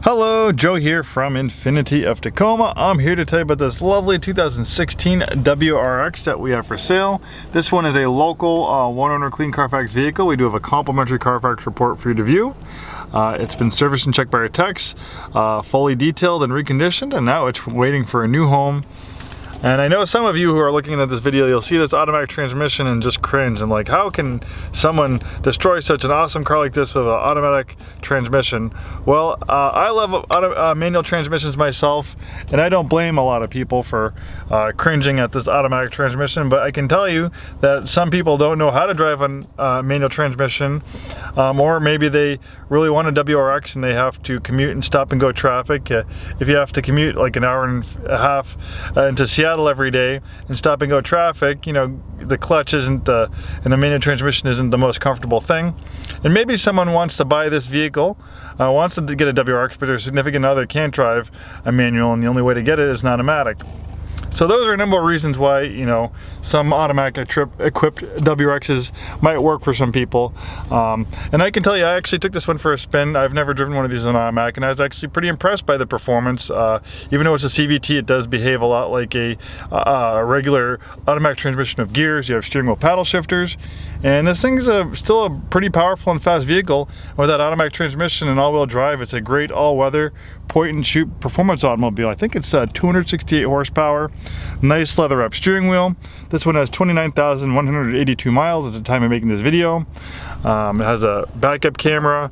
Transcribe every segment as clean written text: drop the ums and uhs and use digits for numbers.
Hello, Joe here from Infinity of Tacoma. I'm here to tell you about this lovely 2016 WRX that we have for sale. This one is a local one-owner clean Carfax vehicle. We do have a complimentary Carfax report for you to view. It's been serviced and checked by our techs, fully detailed and reconditioned, and now it's waiting for a new home. And I know some of you who are looking at this video, you'll see this automatic transmission and just cringe. I'm like, how can someone destroy such an awesome car like this with an automatic transmission? Well, I love manual transmissions myself, and I don't blame a lot of people for cringing at this automatic transmission, but I can tell you that some people don't know how to drive a manual transmission, or maybe they really want a WRX and they have to commute and stop and go traffic. If you have to commute like an hour and a half into Seattle every day and stop and go traffic, you know, the clutch isn't and the manual transmission isn't the most comfortable thing. And maybe someone wants to buy this vehicle, wants to get a WRX, but their significant other can't drive a manual, and the only way to get it is an automatic. So those are a number of reasons why, you know, some automatic equipped WRXs might work for some people. And I can tell you, I actually took this one for a spin. I've never driven one of these in automatic, and I was actually pretty impressed by the performance. Even though it's a CVT, it does behave a lot like a regular automatic transmission of gears. You have steering wheel paddle shifters, and this thing's still a pretty powerful and fast vehicle. With that automatic transmission and all-wheel drive, it's a great all-weather point-and-shoot performance automobile. I think it's 268 horsepower. Nice leather-wrapped steering wheel. This one has 29,182 miles at the time of making this video. It has a backup camera,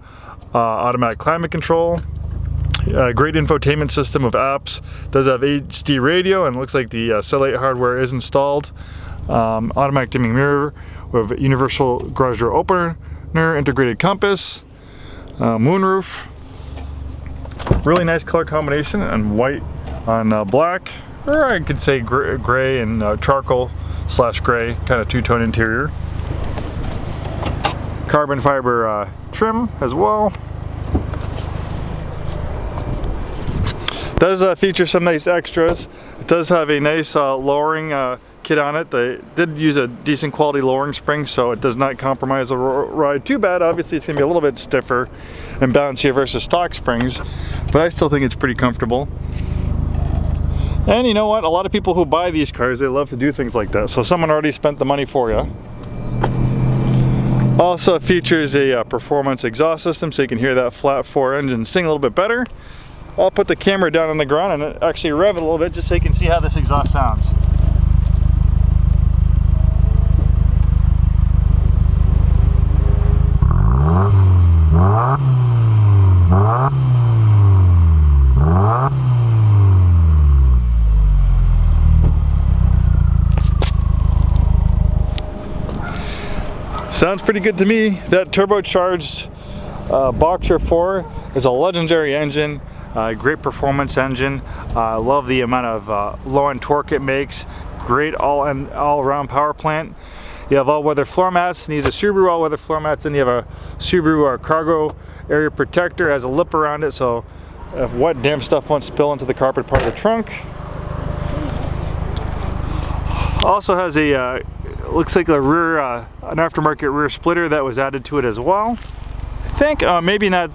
automatic climate control, a great infotainment system of apps. Does have HD radio, and it looks like the satellite hardware is installed. Automatic dimming mirror with universal garage door opener, integrated compass, moonroof. Really nice color combination, and white on black, or I could say gray and charcoal / gray, kind of two-tone interior. Carbon fiber trim as well. Does feature some nice extras. It does have a nice lowering kit on it. They did use a decent quality lowering spring, so it does not compromise the ride too bad. Obviously it's going to be a little bit stiffer and bouncier versus stock springs, but I still think it's pretty comfortable. And you know what? A lot of people who buy these cars, they love to do things like that. So someone already spent the money for you. Also features a performance exhaust system, so you can hear that flat 4 engine sing a little bit better. I'll put the camera down on the ground and actually rev it a little bit just so you can see how this exhaust sounds. Sounds pretty good to me. That turbocharged Boxer 4 is a legendary engine, great performance engine. I love the amount of low-end torque it makes. Great all-around power plant. You have all-weather floor mats, and these are Subaru all-weather floor mats, and you have a Subaru cargo area protector. It has a lip around it, so if wet, damp stuff won't spill into the carpet part of the trunk. Also has a looks like a rear, an aftermarket rear splitter that was added to it as well. I think maybe not,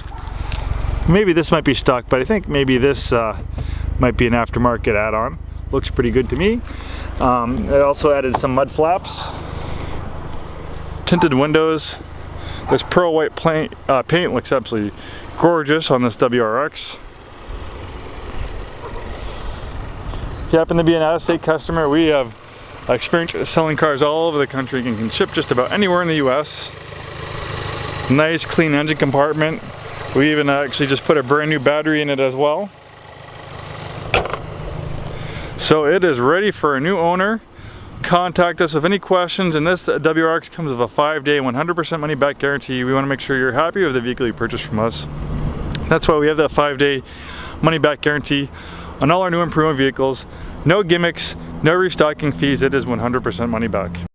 maybe this might be stock, but I think maybe this might be an aftermarket add-on. Looks pretty good to me. It also added some mud flaps, tinted windows. This pearl white paint looks absolutely gorgeous on this WRX. If you happen to be an out-of-state customer, we have experience selling cars all over the country and can ship just about anywhere in the US. Nice clean engine compartment. We even actually just put a brand new battery in it as well. So it is ready for a new owner. Contact us with any questions, and this WRX comes with a 5-day 100% money back guarantee. We want to make sure you're happy with the vehicle you purchased from us. That's why we have that 5-day money back guarantee on all our new and pre-owned vehicles. No gimmicks, no restocking fees. It is 100% money back.